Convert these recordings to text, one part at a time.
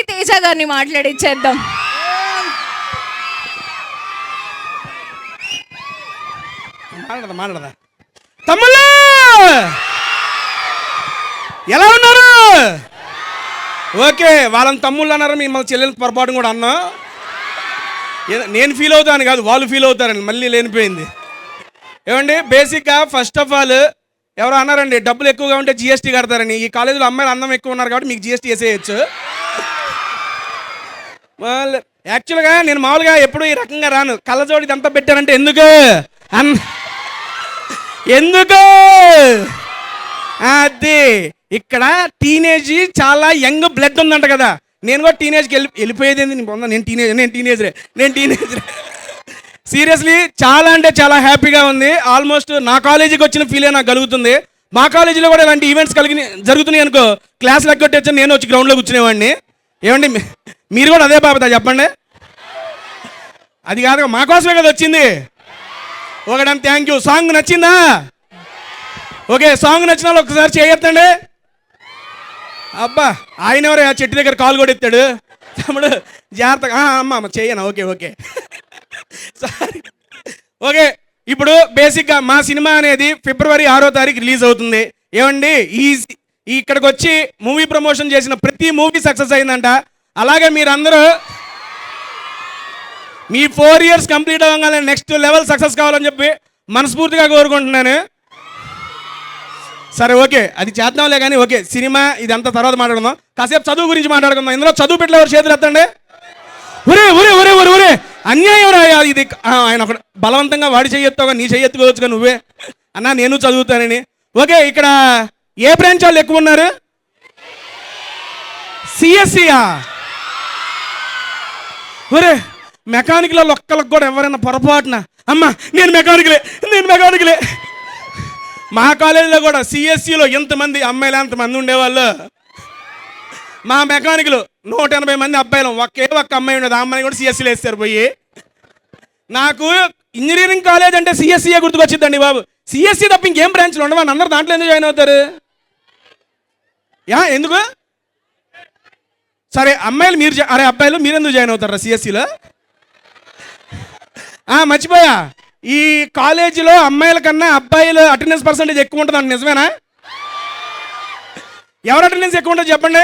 తేజ గారిని మాట్లాడిచ్చేద్దాం. మాట్లాడదా తమ్ముళ్ళు ఎలా ఉన్నారు? ఓకే, వాళ్ళని తమ్ముళ్ళు అన్నారు, మిమ్మల్ని చెల్లెలు పొరపాటు కూడా అన్నా. నేను ఫీల్ అవుతాను కాదు, వాళ్ళు ఫీల్ అవుతారండి. మళ్ళీ లేనిపోయింది. ఏమండి, బేసిక్గా ఫస్ట్ ఆఫ్ ఆల్ ఎవరో అన్నారండి డబ్బులు ఎక్కువగా ఉంటే జిఎస్టీ కడతారని. ఈ కాలేజీలో అమ్మాయిలు అందం ఎక్కువ ఉన్నారు కాబట్టి మీకు జిఎస్టీ వేసేయచ్చు. యాక్చువల్గా నేను మామూలుగా ఎప్పుడు ఈ రకంగా రాను. కళ్ళజోడి ఇదంతా పెట్టారంటే ఎందుకు అది ఇక్కడ టీనేజ్ చాలా యంగ్ బ్లడ్ ఉందంట కదా. నేను కూడా టీనేజ్కి వెళ్ళిపోయేది. నేను టీనేజరే సీరియస్లీ చాలా అంటే చాలా హ్యాపీగా ఉంది. ఆల్మోస్ట్ నా కాలేజీకి వచ్చిన ఫీలే నాకు కలుగుతుంది. మా కాలేజీలో కూడా ఇలాంటి ఈవెంట్స్ జరుగుతున్నాయి అనుకో, క్లాసులు ఎగ్గొట్టేసి నేను వచ్చి గ్రౌండ్లో కూర్చునేవాడిని. ఏమండి మీరు కూడా అదే బాబా చెప్పండి. అది కాదు, మా కోసమే కదా వచ్చింది. ఒకటంటే థ్యాంక్ యూ. సాంగ్ నచ్చిందా? ఓకే, సాంగ్ నచ్చిన వాళ్ళు ఒకసారి చేయొద్దండి. అబ్బా, ఆయన ఎవరు ఆ చెట్టు దగ్గర కాలు కూడా ఎత్తాడు. తమ్ముడు జాగ్రత్తగా అమ్మ చెయ్యనా? Okay sorry. ఓకే, ఇప్పుడు బేసిక్గా మా సినిమా అనేది ఫిబ్రవరి 6వ తారీఖు రిలీజ్ అవుతుంది. ఏమండి, ఇక్కడికి వచ్చి మూవీ ప్రమోషన్ చేసిన ప్రతి మూవీ సక్సెస్ అయిందంట. అలాగే మీరందరూ మీ 4 years కంప్లీట్ అవ్వగానే నెక్స్ట్ లెవెల్ సక్సెస్ కావాలని చెప్పి మనస్ఫూర్తిగా కోరుకుంటున్నాను. సరే ఓకే, అది చేద్దాంలే కానీ. ఓకే, సినిమా ఇదంతా తర్వాత మాట్లాడుకుందాం. కాసేపు చదువు గురించి మాట్లాడుకుందాం. ఇందులో చదువు పెట్టలే ఎవరు చేతులు ఎత్తండి. ఒరే అన్యాయం రాయా ఇది. ఆయన ఒక బలవంతంగా వాడి చెయ్యెత్తావుగా, నీ చెయ్యెత్తుకోవచ్చుగా నువ్వే. అన్నా నేను చదువుతానని. ఓకే, ఇక్కడ ఏ బ్రాంచ్ వాళ్ళు ఎక్కువ ఉన్నారు? సిఎస్సియా? ఒరే, మెకానికల్ ఒక్కలకు కూడా ఎవరైనా పొరపాటున అమ్మా నేను మెకానికలే. మా కాలేజీలో కూడా సిఎస్సిలో ఎంతమంది అమ్మాయిలు ఎంతమంది ఉండేవాళ్ళు. మా మెకానికల్ 180 మంది అబ్బాయిలు, ఒక్క అమ్మాయి ఉండేది. ఆ అమ్మాయి కూడా సిఎస్సిలో వేస్తారు పోయి. నాకు ఇంజనీరింగ్ కాలేజ్ అంటే సిఎస్సిఏ గుర్తుకొచ్చిందండి బాబు. సిఎస్సి తప్ప ఇంకేం బ్రాంచ్లు ఉండవా? అందరూ దాంట్లో ఎందుకు జాయిన్ అవుతారు? ఎందుకు? సరే అమ్మాయిలు అబ్బాయిలు మీరెందుకు జాయిన్ అవుతారా సిఎస్సిలో? మర్చిపోయా, ఈ కాలేజీలో అమ్మాయిల కన్నా అబ్బాయిలు అటెండెన్స్ పర్సెంటేజ్ ఎక్కువ ఉంటుంది అంట. నిజమేనా? ఎవరు అటెండెన్స్ ఎక్కువ ఉంటుంది చెప్పండి?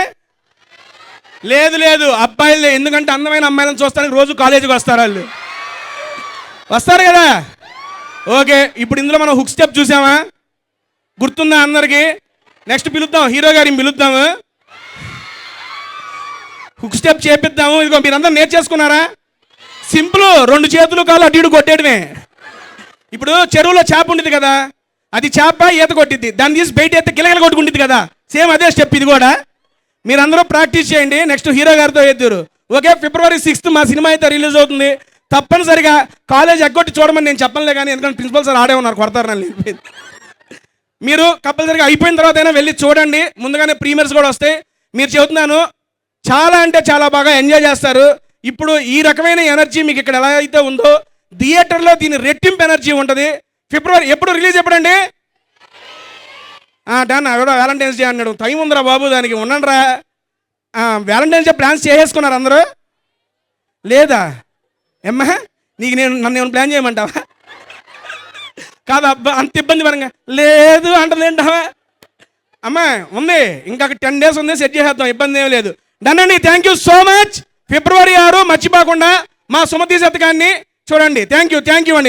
లేదు అబ్బాయిలే. ఎందుకంటే అందమైన అమ్మాయిలను చూస్తానికి రోజు కాలేజీకి వస్తారు. వాళ్ళు వస్తారు కదా. ఓకే, ఇప్పుడు ఇందులో మనం హుక్ స్టెప్ చూసామా? గుర్తుందా అందరికి? నెక్స్ట్ పిలుద్దాం, హీరో గారిని పిలుద్దాము. Hook step చేపిద్దాము. ఇదిగో మీరందరూ నేర్చేసుకున్నారా? సింపుల్, 2 చేతులు కాలు అటు ఇటు కొట్టేయడమే. ఇప్పుడు చెరువులో చేప ఉంటుంది కదా, అది చేప ఈత కొట్టిద్ది, దాన్ని తీసి బయట ఎత్తే గిలగల కొట్టుకుంటుంది కదా. సేమ్ అదే స్టెప్ ఇది కూడా. మీరందరూ ప్రాక్టీస్ చేయండి. నెక్స్ట్ హీరో గారితో ఎద్దురు. ఓకే, ఫిబ్రవరి 6th మా సినిమా అయితే రిలీజ్ అవుతుంది. తప్పనిసరిగా కాలేజ్ ఎగ్గొట్టి చూడమని నేను చెప్పనులే కానీ, ఎందుకంటే ప్రిన్సిపల్ సార్ ఆడే ఉన్నారు, కొడతారు నన్ను. మీరు కంపల్సరిగా అయిపోయిన తర్వాత అయినా వెళ్ళి చూడండి. ముందుగానే ప్రీమియర్స్ కూడా వస్తాయి. మీరు చెబుతున్నాను, చాలా అంటే చాలా బాగా ఎంజాయ్ చేస్తారు. ఇప్పుడు ఈ రకమైన ఎనర్జీ మీకు ఇక్కడ ఎలా అయితే ఉందో థియేటర్లో దీని రెట్టింపు ఎనర్జీ ఉంటుంది. ఫిబ్రవరి ఎప్పుడు రిలీజ్ ఎప్పుడండి? డాన్ ఎవడో వ్యాలంటైన్స్ డే అన్నాడు. టైం ఉందిరా బాబు, దానికి ఉండండిరా. వ్యాలంటైన్స్ డే ప్లాన్స్ చేసేసుకున్నారు అందరూ లేదా? ఏమ్మా నీకు నన్ను ఏమైనా ప్లాన్ చేయమంటావా? కాదు అబ్బా, అంత ఇబ్బంది పరంగా లేదు అంటది ఏంటావా? అమ్మా ఉంది, ఇంకా 10 days ఉంది, సెట్ చేసేద్దాం, ఇబ్బంది ఏమీ లేదు. డన్ అండి, థ్యాంక్ యూ సో మచ్. ఫిబ్రవరి 6 మర్చిపోకుండా మా సుమతి శతకాన్ని చూడండి. థ్యాంక్ యూ అండి.